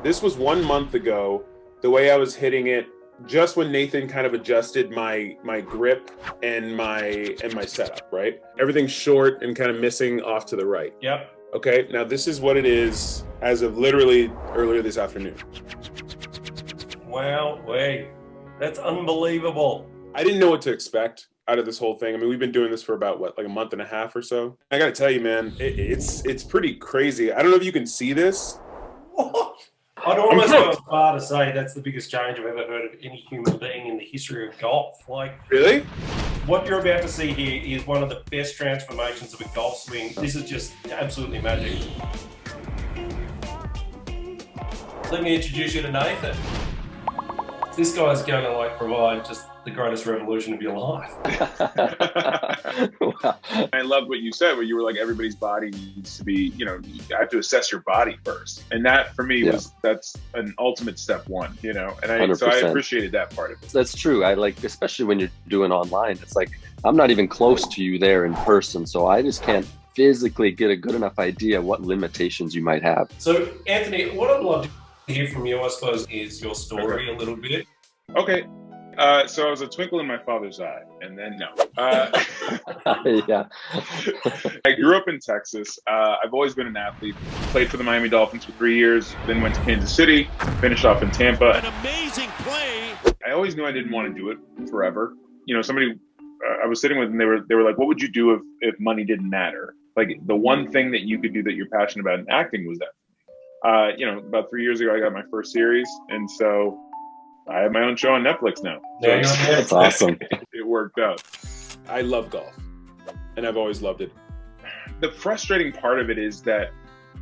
This was 1 month ago, the way I was hitting it, just when Nathan kind of adjusted my grip and my setup, right? Everything's short and kind of missing off to the right. Yep. Okay, now this is what it is as of literally earlier this afternoon. Wow, wait. That's unbelievable. I didn't know what to expect out of this whole thing. I mean, we've been doing this for about like a month and a half or so. I got to tell you, man, it's pretty crazy. I don't know if you can see this. What? I'd almost go as far to say that's the biggest change I've ever heard of any human being in the history of golf. Like, really? What you're about to see here is one of the best transformations of a golf swing. This is just absolutely magic. Let me introduce you to Nathan. This guy's going to provide just the greatest revolution of your life. Wow. I loved what you said, where you were like, everybody's body needs to be, you have to assess your body first. And that for me that's an ultimate step one, and so I appreciated that part of it. That's true. I especially when you're doing online, it's like, I'm not even close to you there in person. So I just can't physically get a good enough idea what limitations you might have. So Anthony, what I'd love to hear from you, I suppose, is your story a little bit. Okay. So I was a twinkle in my father's eye, and then no. Yeah. I grew up in Texas. I've always been an athlete. Played for the Miami Dolphins for 3 years, then went to Kansas City, finished off in Tampa. An amazing play. I always knew I didn't want to do it forever. Somebody I was sitting with, and they were like, "What would you do if money didn't matter? Like the one thing that you could do that you're passionate about in acting was that." About 3 years ago, I got my first series, and so I have my own show on Netflix now. Yeah, that's awesome. It worked out. I love golf, and I've always loved it. The frustrating part of it is that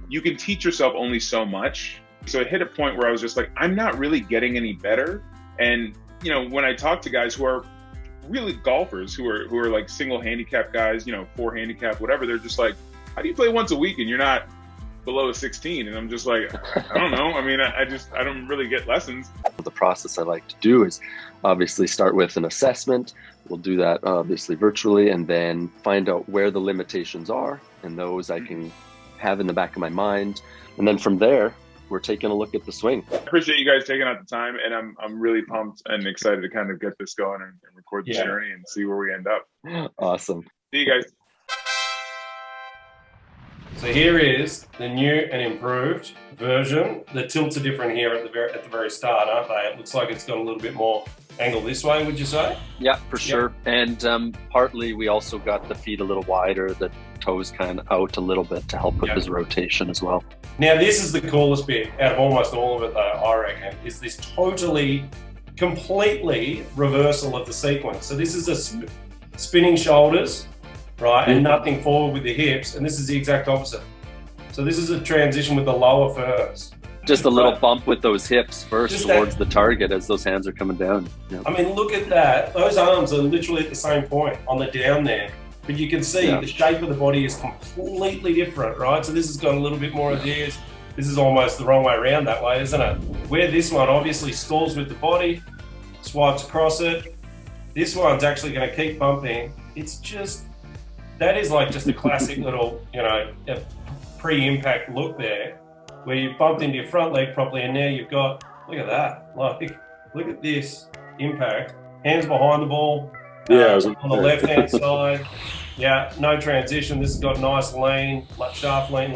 you can teach yourself only so much. So it hit a point where I was just like, I'm not really getting any better. And, when I talk to guys who are really golfers, who are like single handicap guys, 4 handicap, whatever, they're just like, how do you play once a week and you're not below a 16? And I'm just like, I don't know. I mean, I don't really get lessons. The process I like to do is obviously start with an assessment. We'll do that obviously virtually, and then find out where the limitations are, and those I can have in the back of my mind. And then from there, we're taking a look at the swing. I appreciate you guys taking out the time, and I'm really pumped and excited to kind of get this going and record the journey and see where we end up. Awesome. See you guys. So here is the new and improved version. The tilts are different here at the very start, aren't they? It looks like it's got a little bit more angle this way, would you say? Yeah, for sure. And partly we also got the feet a little wider, the toes kind of out a little bit to help with his rotation as well. Now this is the coolest bit out of almost all of it though, I reckon, is this completely reversal of the sequence. So this is a spinning shoulders, right, and nothing forward with the hips, and this is the exact opposite. So this is a transition with the lower first. Just a little bump with those hips first towards the target as those hands are coming down. Yeah. I mean, look at that. Those arms are literally at the same point on the down there. But you can see the shape of the body is completely different, right? So this has got a little bit more of this. This is almost the wrong way around that way, isn't it? Where this one obviously stalls with the body, swipes across it. This one's actually going to keep bumping. It's just, that is like just a classic little, pre-impact look there, where you bumped into your front leg properly, and now you've got, look at that. Look at this impact. Hands behind the ball. On the left-hand side. Yeah, no transition. This has got nice lean, like shaft lean.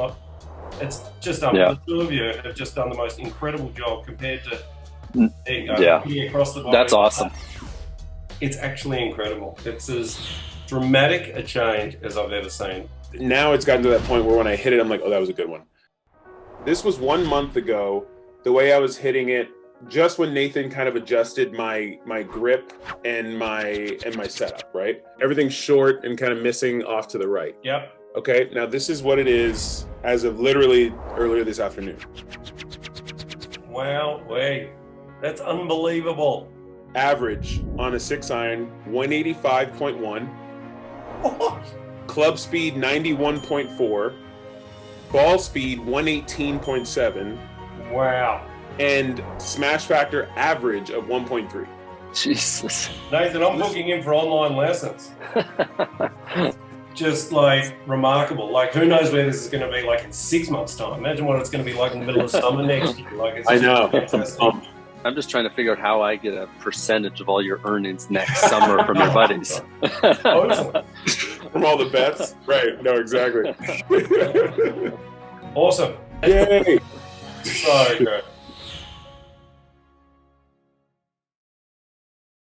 It's just done. The two of you have just done the most incredible job compared to there you go, across the body. That's awesome. It's actually incredible. It's as dramatic a change as I've ever seen. Now it's gotten to that point where when I hit it, I'm like, oh, that was a good one. This was 1 month ago, the way I was hitting it, just when Nathan kind of adjusted my grip and my setup, right? Everything's short and kind of missing off to the right. Yep. Okay, now this is what it is as of literally earlier this afternoon. Wow, wait. That's unbelievable. Average on a 6-iron, 185.1. Club speed, 91.4. Ball speed, 118.7. Wow. And smash factor average of 1.3. Jesus. Nathan, I'm booking in for online lessons. just like remarkable. Like, who knows where this is going to be like in 6 months' time? Imagine what it's going to be like in the middle of summer next year. Like, it's I know. I'm just trying to figure out how I get a percentage of all your earnings next summer from your buddies. From all the bets? Right. No, exactly. Awesome. Yay. So good.